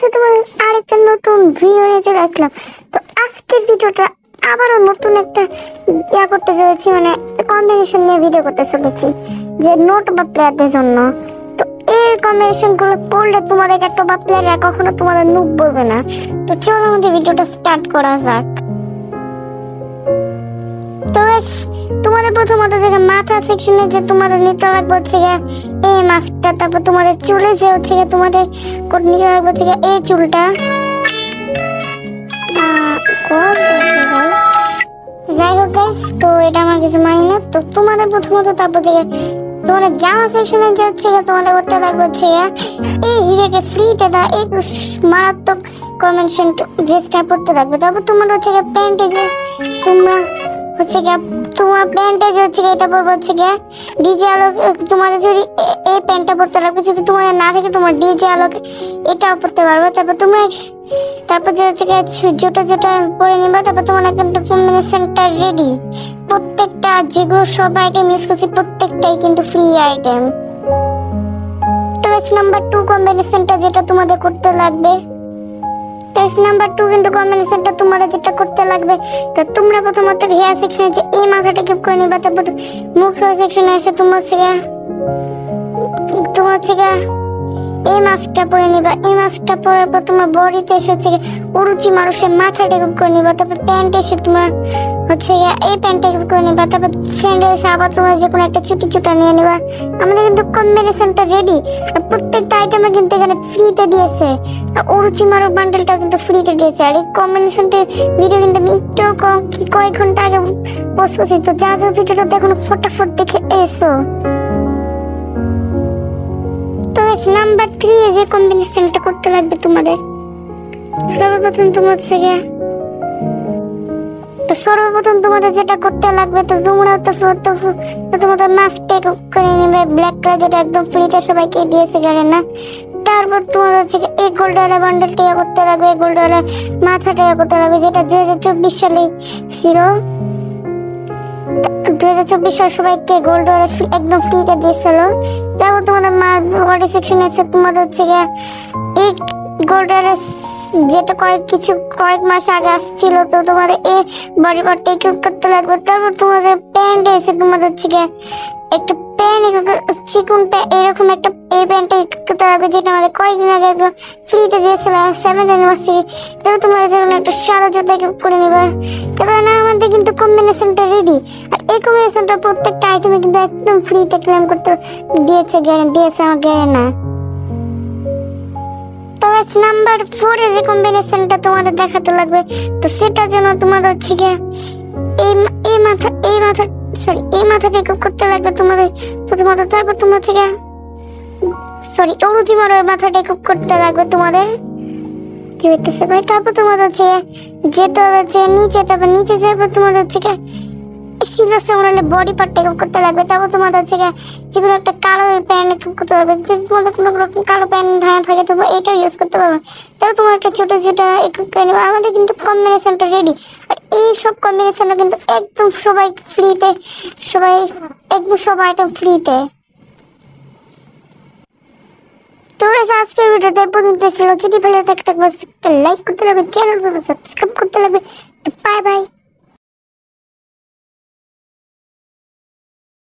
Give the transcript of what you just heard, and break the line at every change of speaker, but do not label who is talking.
আছো তোমার আরেকটা নতুন ভিডিও নিয়ে চলে আসলাম। তো আজকের ভিডিওটা আবারও নতুন একটা করতে চলেছি, মানে কম্বিনেশন নিয়ে ভিডিও করতে চলেছি যে নোট বা প্লেয়ারদের জন্য। তো এই কম্বিনেশন গুলো পড়লে তোমাদের একটা বা প্লেয়াররা কখনো তোমাদের নুব বলবে না। তো চলো আমাদের ভিডিওটা স্টার্ট করা যাক। তো তোমাদের প্রথমত যে মাথা সেকশনে যে তোমাদের নিতে লাগবে হচ্ছে এই মাস্কটা, তারপর তোমাদের চুলে যে হচ্ছে তোমাদের নিতে লাগবে হচ্ছে এই চুলটা। যাই হোক গাইস, তো এটা আমার কিছু মানি না। তো তোমাদের প্রথমত তারপর যে তোমাদের জামা সেকশনে যে হচ্ছে তোমাদের করতে লাগবে হচ্ছে এই হিরেকে ফ্রিতে দেওয়া এই মারাত্মক কম্বিনেশন ড্রেসটা পরতে লাগবে। তারপর তোমাদের হচ্ছে প্যান্টে যে তোমরা হচ্ছে তোমার প্যান্টে যে হচ্ছে এটা পরবে হচ্ছে ডিজে আলোক। তোমাদের যদি এই প্যান্টটা পরতে লাগবে, যদি তোমাদের না থাকে তোমার ডিজে আলোক এটাও পরতে পারবে। তারপর যে হচ্ছে জোটা জোটা পরে নিবা। তারপর তোমার কিন্তু কম্বিনেশনটা রেডি। প্রত্যেকটা যেগুলো সব আইটেম ইউজ করছি প্রত্যেকটাই কিন্তু ফ্রি আইটেম। তো নাম্বার 2 কম্বিনেশনটা যেটা তোমাদের করতে লাগবে, নাম্বার 2 কিন্তু কম্বিনেশনটা তোমাদের যেটা করতে লাগবে। তো তোমরা প্রথমত হেয়ার সেকশনে যে এই মাথাটা কিপ করে নিবা। তারপর মুখ সেকশনে এসে তোমার হচ্ছে এই মাস্কটা পরে নিবা। এই মাস্কটা পরার পর তোমার বডিতে এসে হচ্ছে উরুচি মানুষের মাথাটা কিপ করে নিবা। তারপর প্যান্ট এসে তোমার হচ্ছে এই প্যান্টটা কিপ করে নিবা। তারপর স্যান্ডেল এসে আবার তোমার যে কোনো একটা ছুটি ছুটা নিয়ে নিবা। আমাদের কিন্তু কম্বিনেশনটা রেডি। আর প্রত্যেকটা আইটেমে কিন্তু এখানে ফ্রিতে দিয়েছে। আর উরুচি মারো বান্ডেলটাও কিন্তু ফ্রিতে দিয়েছে। আর এই কম্বিনেশনটির ভিডিও কিন্তু আমি একটু কয়েক ঘন্টা আগে পোস্ট করছি। তো যা যা ভিডিওটা দেখো ফটাফট দেখে এসো। তো নাম্বার 3 যে কম্বিনেশনটা করতে লাগবে তোমাদের, সর্বপ্রথম তোমাদের যেটা করতে লাগবে, তো তোমরা তোমাদের মাস্কটা করে নেবে ব্ল্যাক কালার, যেটা একদম ফ্রিতে সবাইকে দিয়েছে জানেন না। তারপর তোমার হচ্ছে এই গোল্ডের বান্ডেলটা করতে লাগবে, গোল্ডের মাথাটা করতে লাগবে, যেটা 2024 সালে ছিল। 2024 সাল সবাইকে গোল্ড একদম ফ্রিতে দিয়েছিল। তারপর তোমাদের বডি সেকশনে আছে তোমাদের হচ্ছে এই গোল্ডের যেটা কয়েক মাস আগে আসছিল। তো তোমাদের এই বডি পার্টটা ইকুইপ করতে লাগবে। তারপর তোমাদের প্যান্ট এসে তোমাদের হচ্ছে একটা প্যান্ট চিকন এরকম একটা এই প্যান্টটা ইকুইপ করতে লাগবে, যেটা আমাদের কয়েকদিন আগে ফ্রিতে দিয়েছিল 7th অ্যানিভার্সারি। তারপর তোমরা যখন একটা সাদা জুতা ইকুইপ করে নিবা। তারপর না আমাদের কিন্তু কম্বিনেশনটা রেডি। আর এই কম্বিনেশনটা প্রত্যেকটা আইটেমে কিন্তু একদম ফ্রিতে ক্লেম করতে দিয়েছে আমার গ্যারেন্টি না। তো নাম্বার 4 যে কম্বিনেশনটা তোমাদের দেখাতে লাগবে, তো সেটার জন্য তোমাদের হচ্ছে এই মাথাটা ইকুইপ করতে লাগবে তোমাদের প্রথমত। তারপর তোমার হচ্ছে অরুচি মারো মাথাটা ইকুইপ করতে লাগবে তোমাদের, কি হইতেছে ভাই। তারপর তোমাদের হচ্ছে যেতে হচ্ছে নিচে, তারপর নিচে যাবে তোমাদের হচ্ছে বডি পার্টটা ইকুইপ করতে লাগবে। তারপর তোমাদের হচ্ছে যেগুলো একটা কালো প্যান্ট ইকুইপ করতে লাগবে। যদি তোমাদের কোনো রকম কালো প্যান্ট থাকে তোমরা এটাও ইউজ করতে পারবে। তারপর তোমার একটা ছোট ছোট ইকুইপ করে নেবে। আমাদের কিন্তু কম্বিনেশনটা রেডি। আর এই সব কম্বিনেশনটা কিন্তু একদম সবাই ফ্রিতে, সব আইটেম ফ্রিতে। তো আজকের ভিডিওটা পর্যন্ত ছিল। যদি ভালো থাকে একটা লাইক করতে লাগবে, চ্যানেল সাবস্ক্রাইব করতে লাগবে। তো বাই বাই।